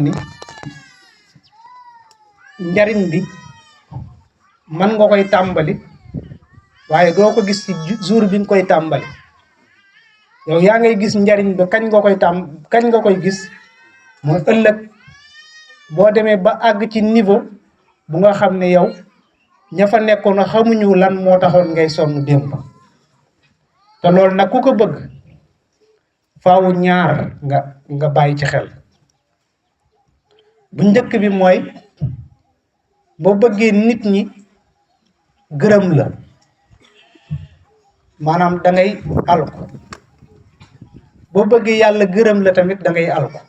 ni njariñ bi man nga koy tàmbali waaye doo ko gis ci jour bi nga koy tàmbali. yow yaa ngay gis njariñ ba kañ nga koy gis mooy ëllëg boo demee ba àgg ci niveau bu nga xam ne yow ña fa nekkoon a xamuñu lan moo taxoon ngay sonn démb. te loolu nag ku ko bëgg faawu ñaar nga bàyyi ci xel. bu njëkk bi mooy boo bëggee nit ñi gërëm la maanaam da ngay alko. boo bëggee yàlla gërëm la tamit da ngay alko.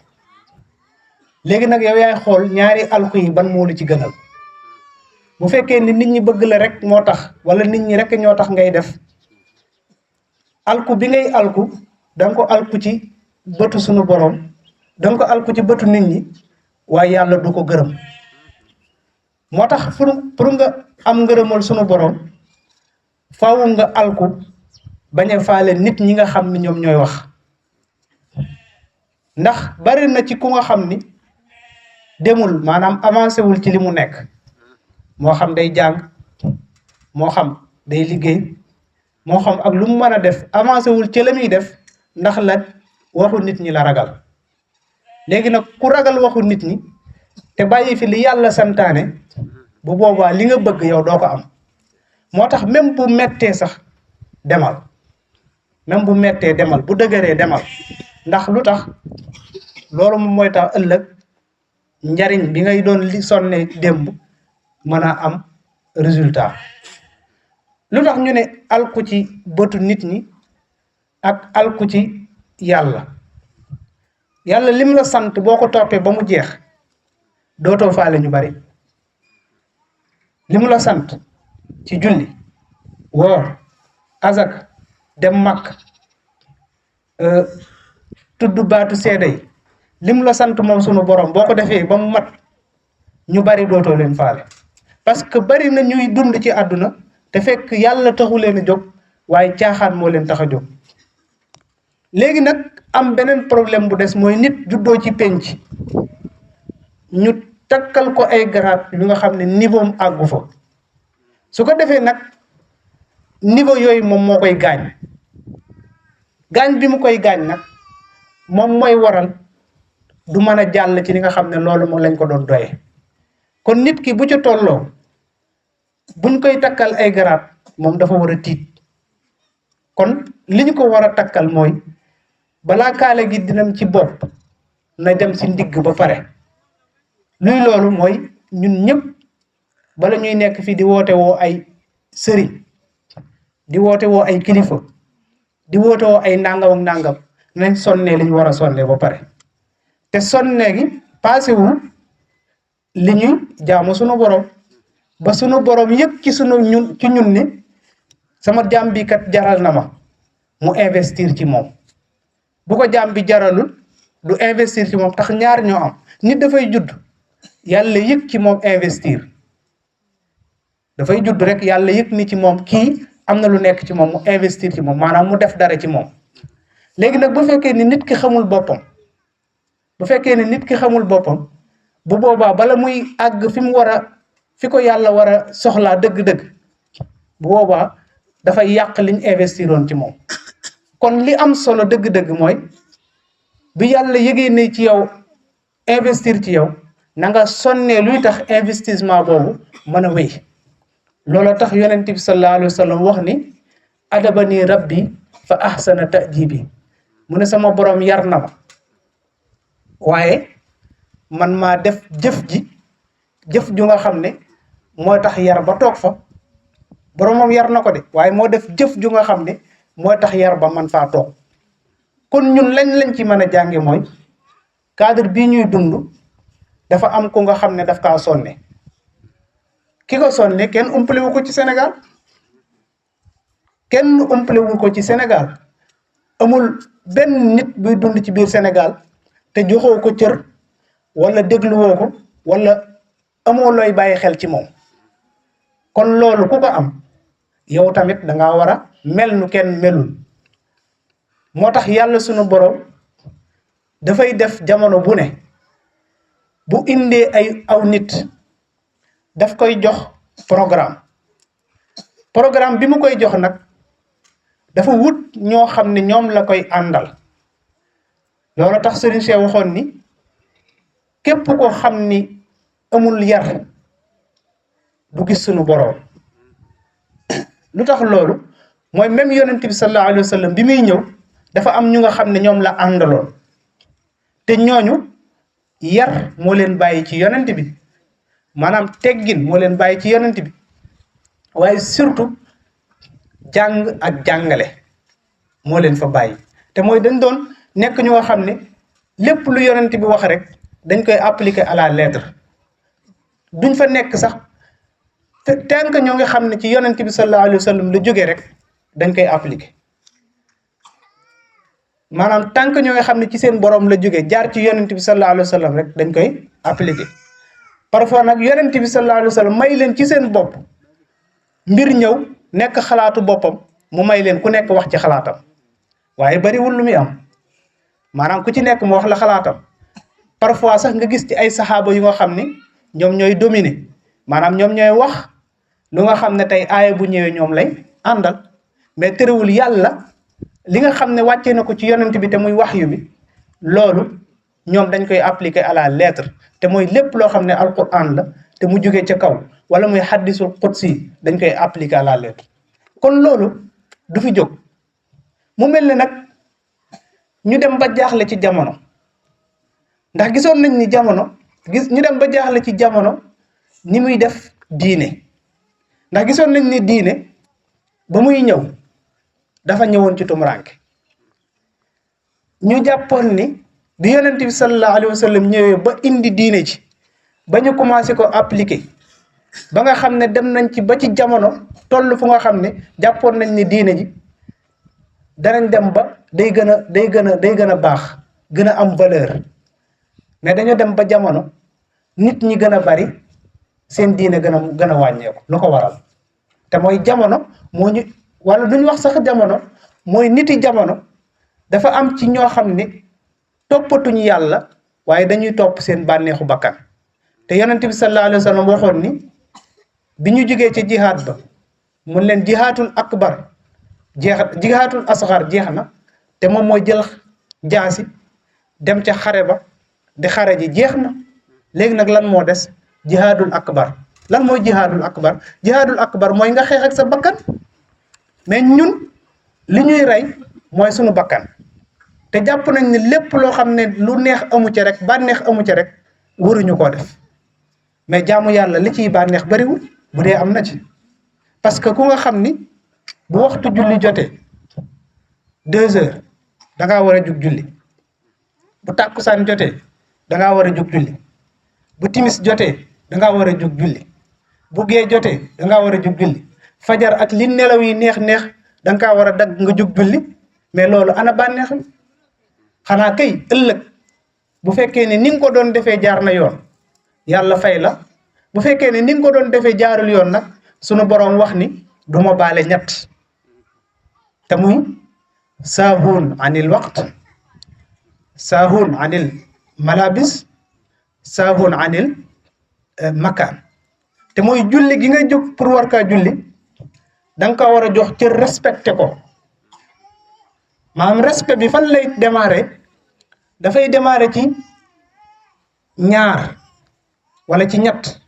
léegi nag yow yaay xool ñaari alko yi ban moo la ci gënal. bu fekkee ni nit ñi bëgg la rek moo tax wala nit ñi rek ñoo tax ngay def alku bi ngay alku danga ko alku ci bëtu sunu borom danga ko alku ci bëtu nit ñi waaye yàlla du ko gërëm. moo tax pour nga am ngërëmal sunu borom faaw nga alku bañ a faale nit ñi nga xam ni ñoom ñooy wax. ndax bari na ci ku nga xam ni demul maanaam avancé wul ci li mu nekk moo xam day jàng moo xam day liggéey moo xam ak lu mu mën a def avancé wul ci la muy def ndax la waxu nit ñi la ragal. léegi nag ku ragal waxu nit ñi te bàyyi fi li yàlla santaane bu boobaa li nga bëgg yow doo ko am. moo tax même bu mettee sax demal même bu mettee demal bu dëgëree demal ndax lu tax loolu moom mooy tax ëllëg njariñ bi ngay doon li sonne démb mën a am résultat. lu tax ñu ne alku ci bëtu nit ñi ak alku ci yàlla lim la sant boo ko toppee ba mu jeex dootoo faale ñu bari. lim la sant ci julli woor azak dem makk tudd baatu seede yi lim la sant moom sunu borom boo ko defee ba mu mat ñu bari dootoo leen faale. parce que bari na ñuy dund ci àdduna te fekk yàlla taxu leen a jóg waaye caaxaan moo leen tax a jóg. léegi nag am beneen problème bu des mooy nit juddoo ci penc ñu takkal ko ay garaat yu nga xam ne niveau am àggu fa. su ko defee nag niveau yooyu moom moo koy gaañ bi mu koy gaañ nag moom mooy waral du mën a jàll ci li nga xam ne loolu moom lañ ko doon doyee. kon nit ki bu ci tolloo buñ koy takkal ay garaat moom dafa war a tiit. kon li ñu ko war a takkal mooy balaa kaale gi dinam ci bopp na dem ci ndigg ba pare. luy loolu mooy ñun ñëpp bala ñuy nekk fii di woote woo ay sëriñ di woote woo ay kilifa di woote woo ay nangam ak nangam nañ sonnee li ñu war a sonnee ba pare. te sonnee gi paasewul li ñuy jaamu sunu borom ba sunu borom yëg ci ñun ne sama jaam bi kat jaral na ma mu investir ci moom. bu ko jaam bi jaralul du investir ci moom tax ñaar ñoo am. nit dafay judd yàlla yëg ci moom investir dafay judd rek yàlla yëg ni ci moom kii am na lu nekk ci moom mu investir ci moom maanaam mu def dara ci moom. léegi nag bu fekkee ni nit ki xamul boppam bu boobaa bala muy àgg fi ko yàlla war a soxlaa dëgg-dëgg bu boobaa dafay yàq liñ investiroon ci moom. kon li am solo dëgg-dëgg mooy bi yàlla yëgee ne ci yow investir ci yow na nga sonnee luy tax investissement boobu mën a wéy. loolu tax yonent bi sallallahu alayhi wa sallam wax ni adabani rabbi fa ahsana ta'dibi mu ne sama borom yar na ma waaye man maa def jëf ju nga xam ne moo tax yar ba toog fa. boromam yar na ko de waaye moo def jëf ju nga xam ne moo tax yar ba man faa toog. kon ñun lañ ci mën a jànge mooy cadre bii ñuy dund dafa am ku nga xam ne daf kaa sonne. ki ko sonne kenn umpale wu ko ci Sénégal amul benn nit buy dund ci biir Sénégal te joxoo ko cër wala dégluwoo ko wala amoo looy bàyyi xel ci moom. kon loolu ku ko am yow tamit da ngaa war a mel nu kenn melul. moo tax yàlla sunu borom dafay def jamono bu ne bu indee ay aw nit daf koy jox programme bi mu koy jox nag dafa wut ñoo xam ne ñoom la koy àndal. loolu tax Serigne Cheikh waxoon ni képp ko xam ni amul yar du gis sunu boroom. lu tax loolu mooy même yonent bi sallallahu alayhi wa sallam bi muy ñëw dafa am ñu nga xam ne ñoom la àndaloon te ñooñu yar moo leen bàyyi ci yonent bi, maanaam teggin moo leen bàyyi ci yonent bi, waaye surtout jàng ak jàngale moo leen fa bàyyi. te mooy dañ doon nekk ñu nga xam ne lépp lu yonent bi wax rek dañ koy appliquer à la lettre, duñ fa nekk sax te tànk ñoo ngi xam ne ci yonent bi sallallahu alayhi wa sallam la jógee rek dañ koy appliquer. maanaam tànk ñoo ngi xam ne ci seen borom la jógee jaar ci yonent bi sallallahu alayhi wa sallam rek dañ koy appliquer. parfois nag yonent bi sallallahu alayhi wa sallam may leen ci seen bopp mbir ñëw nekk xalaatu boppam mu may leen ku nekk wax ci xalaatam, waaye bariwul lu muy am. maanaam ku ci nekk mu wax la xalaatam. parfois sax nga gis ci ay saxaaba yu nga xam ni ñoom ñooy dominer, maanaam ñoom ñooy wax lu nga xam ne tey aaya bu ñëwee ñoom lay àndal, mais terewul yàlla li nga xam ne wàccee na ko ci yonent bi te muy waxyu bi, loolu ñoom dañ koy appliquer à la lettre. te mooy lépp loo xam ne alquran la te mu jógee ca kaw wala muy hadisul qudsi dañ koy appliquer à la lettre. kon loolu du fi jóg. mu mel ne nag ñu dem ba jaaxle ci jamono, ndax gisoon nañ ni jamono ñu dem ba jaaxle ci jamono ni muy def diine, ndax gisoon nañ ni diine ba muy ñëw dafa ñëwoon ci tumuraanke. ñu jàppoon ni bi yonent bi sallallahu alayhi wa sallam ñëwee ba indi diine ci ba ñu commencé ko appliquer ba nga xam ne dem nañ ci ba ci jamono toll fu nga xam ne jàppoon nañ ni diine ji danañ dem ba day gën a baax, gën a am valeur, mais dañoo dem ba jamono nit ñi gën a bari seen diine gën a wàññeeku. lu ko waral te mooy jamono moo ñu, wala duñ wax sax jamono, mooy niti jamono dafa am ci ñoo xam ne toppatuñu yàlla waaye dañuy topp seen bànneexu bakkan. te yonent bi sallallahu alayhi wa sallam waxoon ni bi ñu jógee ci jihaad ba mun leen jihaatul akbar jihaatul asxar jeex na, te moom mooy jël jaasi dem ca xare ba di xare ji jeex na. léegi nag lan moo des? jihaadul akbar. lan mooy jihaadul akbar? jihaadul akbar mooy nga xeex ak sa bakkan, mais ñun li ñuy rey mooy sunu bakkan. te jàpp nañ ni lépp loo xam ne lu neex amu ci rek, bànneex amu ci rek, waruñu koo def. mais jaamu yàlla li ciy bànneex bariwul bu dee am na ci, parce que ku nga xam ni bu waxtu julli jotee 2 heures da ngaa war a jug julli, bu tàkkusaan jotee da ngaa war a jug julli, bu timis jotee da ngaa war a jug julli, bu gee jotee da ngaa war a jug julli, fajar ak li nelaw yi neex da nga kaa war a dagg nga jug julli. mais loolu ana bànneexam? xanaa kay ëllëg bu fekkee ne ni nga ko doon defee jaar na yoon yàlla fay la, bu fekkee ne ni nga ko doon defee jaarul yoon nag sunu boroom wax ni du ma baale ñett, te muy saahun anil waqt, saahun anil malabis, saahun anil makaan. te mooy julli gi nga jóg pour war kaa julli da nga ko war a jox ci respecté ko. maanaam respect bi fan lay démarrer? dafay démarrer ci ñaar wala ci ñett.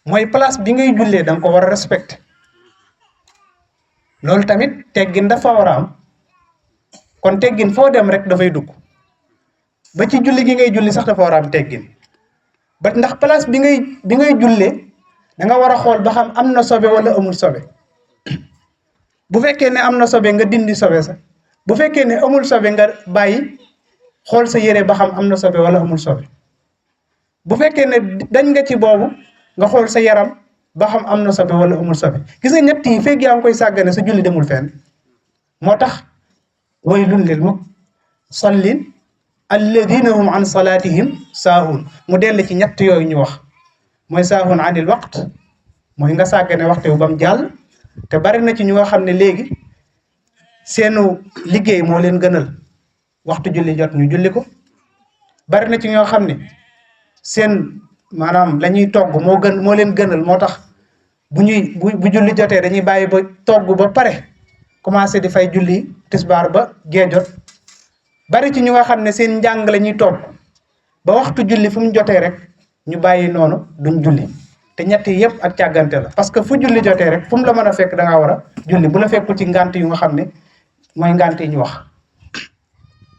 mooy place bi ngay jullee da nga ko war a respecté. loolu tamit teggin dafa war a am. kon teggin foo dem rek dafay dugg, ba ci julli gi ngay julli sax dafa war a am teggin. ba ndax place bi ngay jullee da nga war a xool ba xam am na sobe wala amul sobe. bu fekkee ne am na sobe nga dindi sobe sax, bu fekkee ne amul sobe nga bàyyi xool sa yére ba xam am na sobe wala amul sobe. bu fekkee ne dañ nga ci boobu nga xool sa yaram ba xam am na sobe wala amul sobe. gis nga ñett yi fekk yaa ngi koy sàggane sa julli demul fenn. moo tax waylun lil musallin alladina hum an salatihim saahun. mu dell ci ñett yooyu ñu wax, mooy saahun anil waqt, mooy nga sàggane waxtu wi ba mu jàll. te bari na ci ñu nga xam ne léegi seenu liggéey moo leen gënal waxtu julli jot ñu julli ko. bari na ci ñoo xam ne seen maanaam la ñuy togg moo leen gënal moo tax bu julli jotee dañuy bàyyi ba togg ba pare commencé di fay julli tisbaar ba gee jot bari ci ñu nga xam ne seen njàng la ñuy togg ba waxtu julli fu mu jotee rek ñu bàyyi noonu duñ julli te ñett yi yëpp ak càggante la parce que fu julli jotee rek fu mu la mën a fekk da ngaa war a julli bu la fekkul ci ngant yu nga xam ne mooy ngant yi ñu wax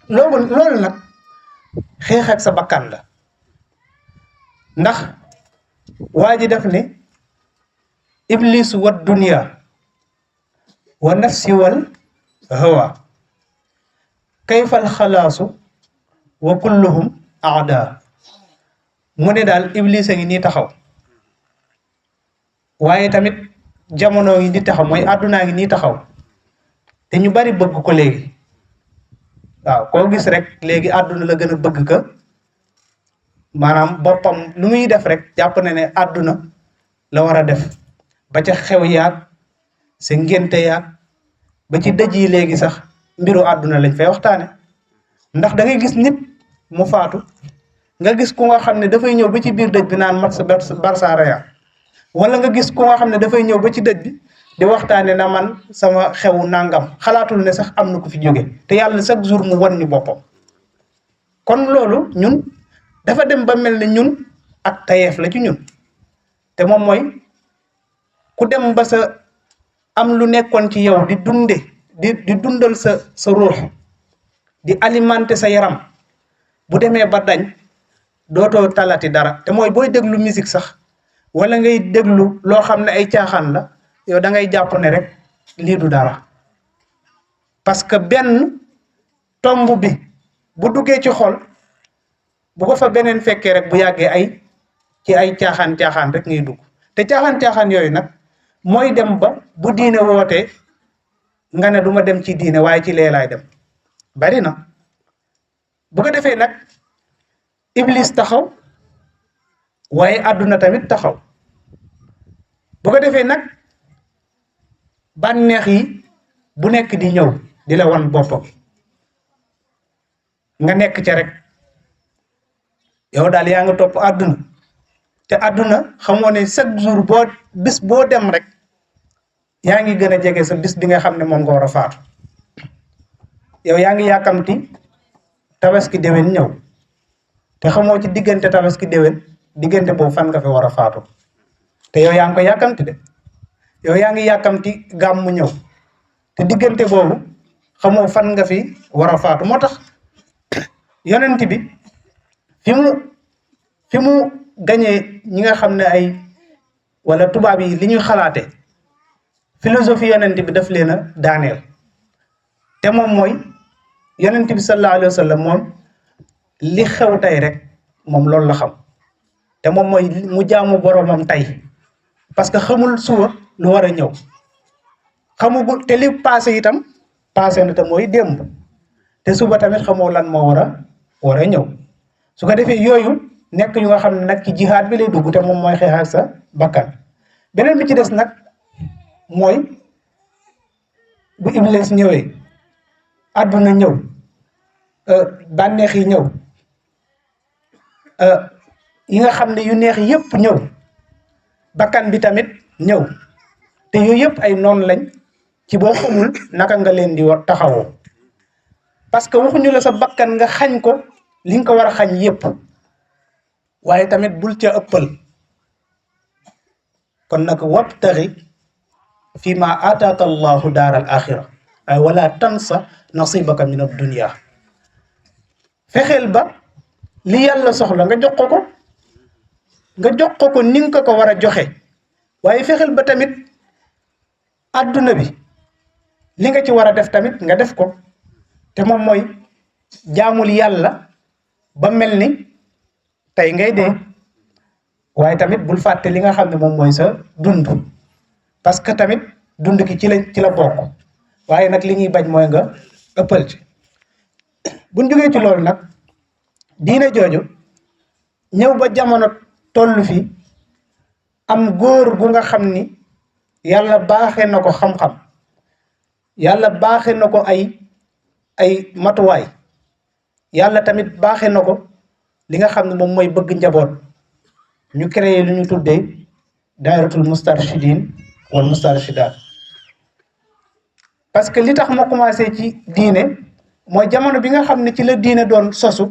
loolu nag xeex ak sa bakkan la ndax waa ji def ne iblis wa dunya wa nafsi wal hawa kayfal xalaasu wa kulluhum aada mu ne daal iblis a ngi nii taxaw waaye tamit jamono yi di taxaw mooy àddunaa ngi nii taxaw te ñu bari bëgg ko léegi waaw koo gis rek léegi àdduna la gën a bëgg ka maanaam boppam lu muy def rek jàpp na ne àdduna la war a def ba ca xew yaag sa ngénte yaag ba ci dëj yi léegi sax mbiru àdduna lañ fay waxtaane ndax da ngay gis nit mu faatu nga gis ku nga xam ne dafay ñëw ba ci biir dëj bi naan mat sa Barça Real wala nga gis ku nga xam ne dafay ñëw ba ci dëj bi di waxtaane na man sama xewu nangam xalaatul ne sax am na ku fi jóge te yàlla chaque jour mu wan ñu boppam kon loolu ñun dafa dem ba mel ne ñun ak tayeef la ci ñun te moom mooy ku dem ba sa am lu nekkoon ci yow di dunde di dundal sa ruux di alimenter sa yaram bu demee ba dañ dootoo talati dara te mooy booy déglu musique sax wala ngay déglu loo xam ne ay caaxaan la yow da ngay jàpp ne rek lii du dara parce que benn tomb bi bu duggee ci xol bu ko fa beneen fekkee rek bu yàggee ay caaxaan rek ngay dugg te caaxaan yooyu nag mooy dem ba bu diine wootee nga ne duma dem ci diine waaye ci lee laay dem bari na bu ko defee nag iblis taxaw waaye àdduna tamit taxaw bu ko defee nag bànneex yi bu nekk di ñëw di la wan boppam nga nekk ca rek yow daal yaa nga topp àdduna te àdduna xamoo ne chaque jour bis boo dem rek yaa ngi gën a jege sa bis bi nga xam ne moom nga war a faatu yow yaa ngi yàkkamti tabaski déwén ñëw te xamoo ci diggante tabaski déwén diggante boobu fan nga fi war a faatu te yow yaa ngi ko yàkkamti de yow yaa ngi yàkkamti gàmmu ñëw te diggante boobu xamoo fan nga fi war a faatu moo tax yonent bi fi mu gañee ñi nga xam ne wala tubaab yi li ñuy xalaate philosophie yonent bi daf leen a daaneel te moom mooy yonent bi sallallahu alayhi wa sallam moom li xew tey rek moom loolu la xam te moom mooy mu jaamu boroomam tey parce que xamul suba lu war a ñëw xamugul te li passé itam passé na te mooy démb te suba tamit xamoo lan moo war a ñëw su ko defee yooyu nekk yu nga xam ne nag ci jihaad bi lay dugg te moom mooy xeex ak sa bakkan beneen bi ci des nag mooy bu iblis ñëwee àdduna ñëw bànneex yi ñëw yi nga xam ne yu neex yëpp ñëw bakkan bi tamit ñëw te yooyu yëpp ay noon lañ ci boo xamul naka nga leen di war taxawoo parce que waxuñu la sa bakkan nga xañ ko li nga ko war a xañ yëpp waaye tamit bul ca ëppal kon nag wabtaxi fi ma ataaka allahu daar al axira ay wala tansa nasibaka min ad dunya fexeel ba li yàlla soxla nga jox ko ni nga ko war a joxe waaye fexeel ba tamit adduna bi li nga ci war a def tamit nga def ko te moom mooy jaamul yàlla ba mel ni tey ngay dee waaye tamit bul fàtte li nga xam ne moom mooy sa dund parce que tamit dund ki ci la bokk waaye nag li ñuy bañ mooy nga ëppal ci buñ jógee ci loolu nag diine jooju ñëw ba jamono toll fi am góor gu nga xam ni yàlla baaxee na ko xam-xam yàlla baaxee na ko ay matuwaay yàlla tamit baaxee na ko li nga xam ne moom mooy bëgg njaboot ñu créé lu ñu tuddee daayratul mustarshidin wal mustarshidaat. parce que li tax ma commencé ci diine mooy jamono bi nga xam ne ci la diine doon sosu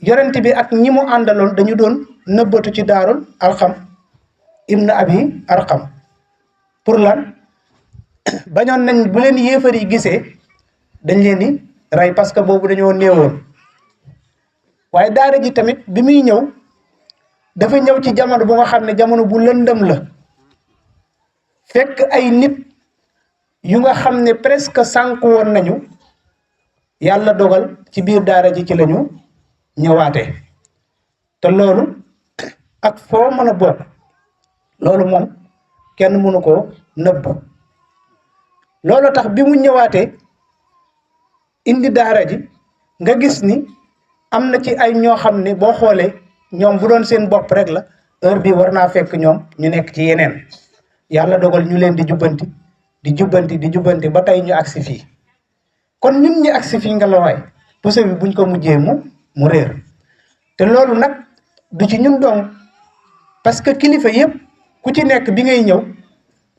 yorente bi ak ñi mu àndaloon dañu doon nëbbatu ci daarul Arqam ibn Abi Arqam. pour lan bañoon nañ bu leen yéefar yi gisee dañ leen di rey parce que boobu dañoo néewoon. waaye daara ji tamit bi muy ñëw dafa ñëw ci jamono bu nga xam ne jamono bu lëndëm la fekk ay nit yu nga xam ne presque sànku woon nañu yàlla dogal ci biir daara ji ci lañu ñëwaatee. te loolu ak foo mën a bokk loolu moom kenn mënu koo nëbb. loolu tax bi mu ñëwaatee indi daara ji nga gis ni am na ci ay ñoo xam ne boo xoolee ñoom bu doon seen bopp rek la heure bi war naa fekk ñoom ñu nekk ci yeneen. yàlla dogal ñu leen di jubbanti ba tey ñu agsi fii. kon ñun ñi agsi fii nga la waay pousse bi buñ ko mujjee mu réer. te loolu nag du ci ñun dong parce que kilifa yëpp ku ci nekk bi ngay ñëw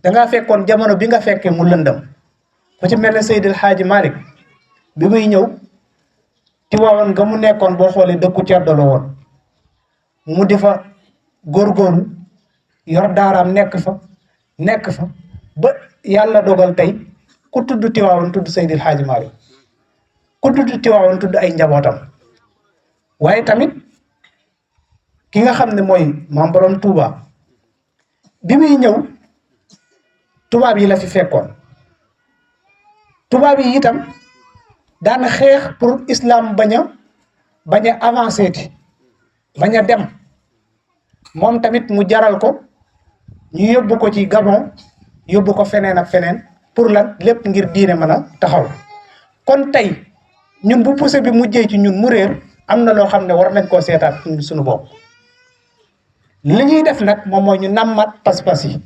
dangaa fekkoon jamono bi nga fekkee mu lëndëm. ku ci mel ne Seydil Hadji Malick bi muy ñëw Tiwaawan nga mu nekkoon boo xoolee dëkku ceddo la woon mu di fa góorgóorlu yor daaraam nekk fa ba yàlla dogal tey ku tudd Tiwaawan tudd Seydil Hadji Malick ku tudd Tiwaawan tudd ay njabootam. waaye tamit ki nga xam ne mooy maam borom Touba bi muy ñëw tubaab yi la fi fekkoon. tubaab yi itam daan xeex pour islam bañ a avancé ti bañ a dem moom tamit mu jaral ko ñu yóbbu ko ci Gabon yóbbu ko feneen ak feneen pour lan lépp ngir diine mën a taxaw. kon tey ñun bu poussé bi mujjee ci ñun mu réer am na loo xam ne war nañ koo seetaat suñu bopp. li ñuy def nag moom mooy ñu nammat pas-pas yi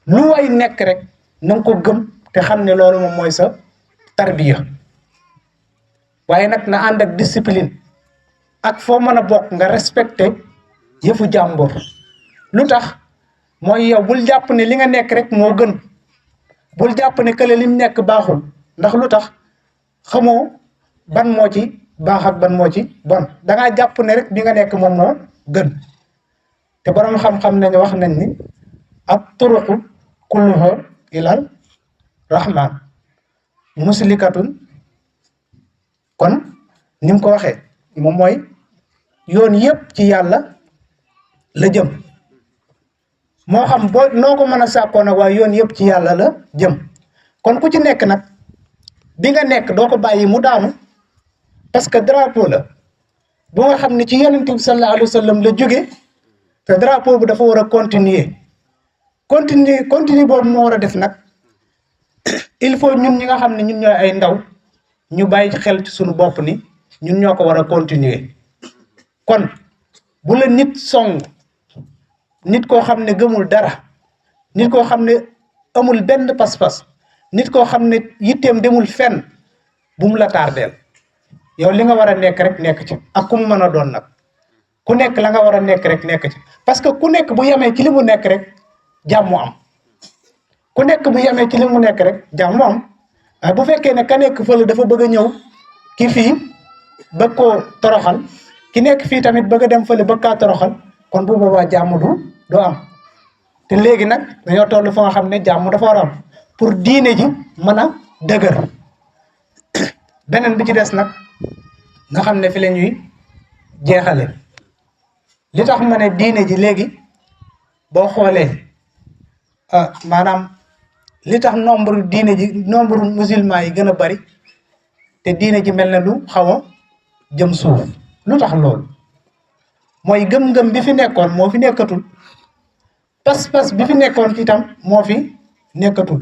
lu way nekk rek na nga ko gëm te xam ne loolu moom mooy sa tarbiya. waaye nag na ànd ak discipline ak foo mën a bokk nga respecté yëfu jàmbur. lu tax mooy yow bul jàpp ne li nga nekk rek moo gën bul jàpp ne kële lim nekk baaxul ndax lu tax xamoo ban moo ci baax ak ban moo ci bon dangaa jàpp ne rek bi nga nekk moom moo gën. te borom xam-xam nañu wax nañ ni ab turuqu kulluha ilal rahman muslikatun. kon ni mu ko waxee moom mooy yoon yëpp ci yàlla la jëm moo xam boo noo ko mën a sàkkoo nag waaye yoon yëpp ci yàlla la jëm. kon ku ci nekk nag bi nga nekk doo ko bàyyi mu daanu parce que drapeau la bu nga xam ne ci yonent bi sallallahu alayhi wa sallam la jóge te drapeau bu dafa war a continuer boobu moo war a def nag il faut ñun ñi nga xam ne ñun ñooy ay ndaw ñu bàyyi xel ci suñu bopp ni ñun ñoo ko war a continuer. kon bu la nit song nit koo xam ne gëmul dara nit koo xam ne amul benn pas-pas nit koo xam ne yitteem demul fenn bu mu la tardeel. yow li nga war a nekk rek nekk ci ak ku mu mën a doon nag ku nekk la nga war a nekk rek nekk ci parce que ku nekk bu yemee ci li mu nekk rek jàmm am. ku nekk bu yemee ci li mu nekk rek jàmm am waaye bu fekkee ne ka nekk fële dafa bëgg a ñëw ki fii bëgg koo toroxal ki nekk fii tamit bëgg a dem fële bëgg kaa toroxal kon bu boobaa jàmm du am. te léegi nag dañoo toll fa nga xam ne jàmm dafa war a am pour diine ji mën a dëgër. beneen bi ci des nag nga xam ne fi la ñuy jeexale li tax ma ne diine ji léegi boo xoolee maanaam li tax nombre musulman yi gën a bari te diine ji mel na lu xaw a jëm suuf. lu tax loolu mooy gëm-gëm bi fi nekkoon moo fi nekkatul pas-pas bi fi nekkoon itam moo fi nekkatul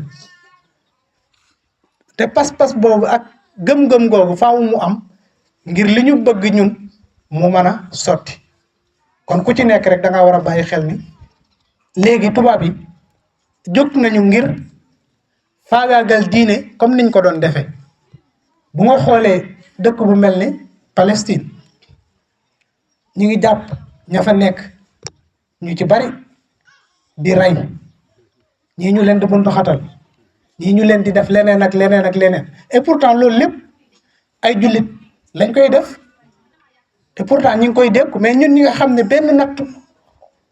te pas-pas boobu ak gëm-gëm googu faaw mu am ngir li ñu bëgg ñun mu mën a sotti. kon ku ci nekk rek da nga war a bàyyi xel ni léegi tubaab yi jóg nañu ngir faagaagal diine comme niñ ko doon defee. bu nga xoolee dëkk bu mel ni Palestine ñu ngi jàpp ña fa nekk ñu ci bari di rey ñii ñu leen di buntu xatal ñii ñu leen di def leneen ak leneen ak leneen et pourtant loolu lépp ay jullit lañ koy def te pourtant ñu ngi koy dékku mais ñun ñi nga xam ne benn natt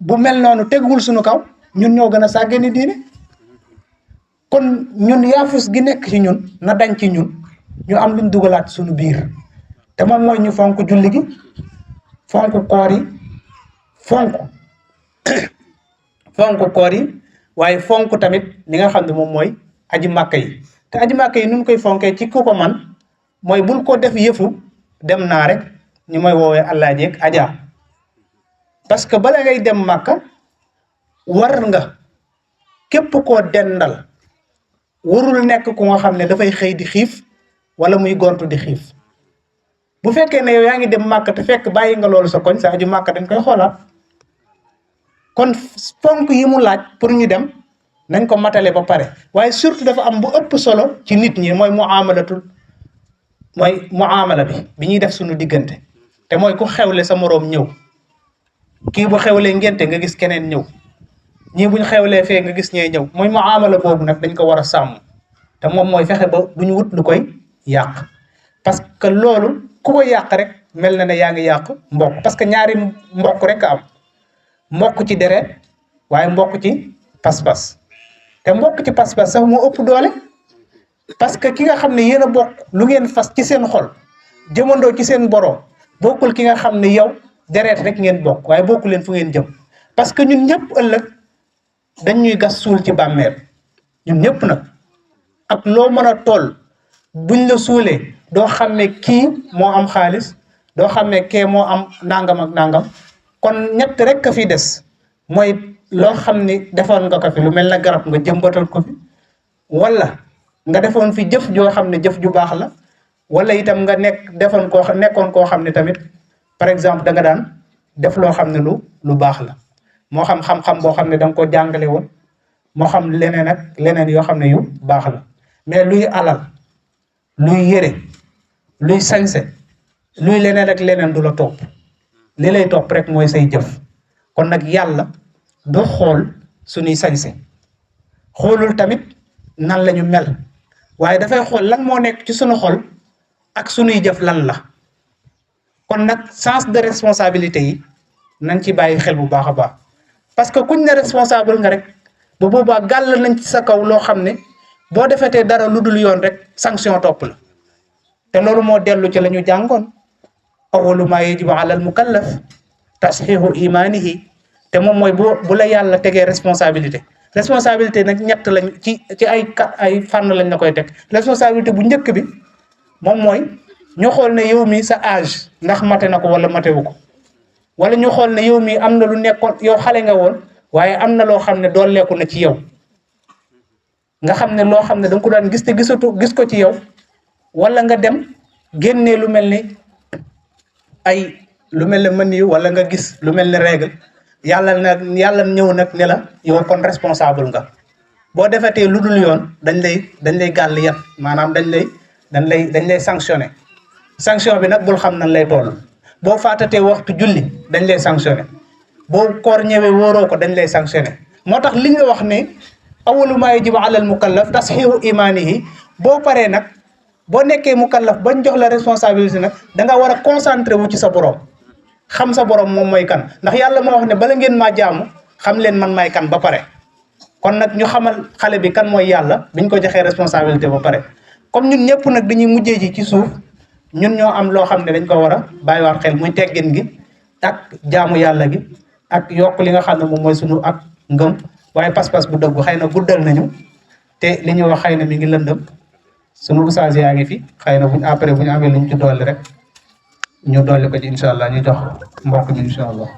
bu mel noonu teguwul suñu kaw ñun ñoo gën a sàggane diine kon ñun yaafus gi nekk ci ñun na dañ ci ñun ñu am luñ dugalaat suñu biir te moom mooy ñu fonk julli gi fonk koor yi fonk koor yi waaye fonk tamit li nga xam ne moom mooy aji màkka yi te aji màkka yi nun koy fonkee ci ku ko man mooy bul ko def yëfu dem naa rek ñu may woowee allah jeeg aja parce que bala ngay dem màkka war nga képp koo dendal warul nekk ku nga xam ne dafay xëy di xiif wala muy gontu di xiif bu fekkee ne yow yaa ngi dem màkka te fekk bàyyi nga loolu sa koñ sa aju màkka dañ koy xoolaat kon fonk yi mu laaj pour ñu dem nañ ko matale ba pare waaye surtout dafa am bu ëpp solo ci nit ñi mooy muamala bi ñuy def suñu diggante te mooy ku xewle sa moroom ñëw kii bu xewlee ngénte nga gis keneen ñëw ñii buñ xewlee fee nga gis ñee ñëw mooy muamala boobu nag dañ ko war a sàmm te moom mooy fexe ba duñu wut lu koy yàq parce que loolu ku ko yàq rek mel na ne yaa ngi yàq mbokk parce que ñaari mbokk rek am mbokk ci deret waaye mbokk ci pas-pas te mbokk ci pas-pas sax moo ëpp doole parce que ki nga xam ne yéen a bokk lu ngeen fas ci seen xol jëmandoo ci seen borom bokkul ki nga xam ne yow deret rek ngeen bokk waaye bokku leen fu ngeen jëm parce que ñun ñëpp ëllëg dañ ñuy gas suul ci bàmmeel ñun ñëpp nag ak loo mën a toll buñ la suulee doo xam ne kii moo am xaalis doo xam ne kee moo am nangam ak nangam kon ñett rek ka fi des mooy loo xam ni defoon nga ko fi lu mel na garab nga jëmbatal ko fi wala nga defoon fi jëf joo xam ne jëf ju baax la wala itam nga nekkoon koo xam ne tamit par exemple da nga daan def loo xam ne lu baax la moo xam boo xam ne da nga ko jàngale woon moo xam leneen ak leneen yoo xam ne yu baax la mais luy alal luy yére luy sañse luy leneen ak leneen du la topp li lay topp rek mooy say jëf kon nag yàlla du xool suñuy sañse xoolul tamit nan la ñu mel waaye dafay xool lan moo nekk ci suñu xol ak suñuy jëf lan la kon nag sens de responsabilité yi nañ ci bàyyi xel bu baax a baax parce que kuñ ne responsable nga rek bu boobaa gàll nañ ci sa kaw loo xam ne boo defetee dara lu dul yoon rek sanction topp la te loolu moo dellu ci la ñu jàngoon awwalu maa yajibu ala al mukallaf tasxiixu imaanihi te moom mooy bu la yàlla tegee responsabilité nag ñett lañ ci ay fànn lañ la koy teg responsabilité bu njëkk bi moom mooy ñu xool ne yow mi sa âge ndax mate na ko wala matewu ko wala ñu xool ne yow mi am na lu nekkoon yow xale nga woon waaye am na loo xam ne dooleeku na ci yow nga xam ne loo xam ne da nga ko daan gis te gis ko ci yow wala nga dem génnee lu mel ni mën yu wala nga gis lu mel ni règle yàlla ñëw nag ne la yow kon responsable nga boo defetee lu dul yoon dañ lay gàll yat maanaam dañ lay sanctionné sanction bi nag bul xam nan lay toll boo faatatee waxtu julli dañ lay sanctionné boo koor ñëwee wóoroo ko dañ lay sanctionné moo tax li nga wax ne awwalu maa yajibu ala al mukallaf tasxiixu imaanihi boo paree nag boo nekkee mukallaf bañ jox la responsabilité nag da nga war a concentré wu ci sa borom xam sa borom moom mooy kan ndax yàlla moo wax ne bala ngeen maa jaamu xam leen man maay kan ba pare kon nag ñu xamal xale bi kan mooy yàlla biñ ko joxee responsabilité ba pare comme ñun ñëpp nag dañuy mujjee ji ci suuf ñun ñoo am loo xam ne dañ ko war a bàyyiwaat xel muy teggin gi ak jaamu yàlla gi ak yokk li nga xam ne moom mooy sunu ak ngëm waaye pas-pas bu dëggu xëy na guddal nañu te li ñu wax xëy na mi ngi lëndëm sunu ustaas yaa ngi fi xëy na buñ amee luñ ci dolli rek ñu dolli ko ci incha allah ñu jox mbokk mi incha allah.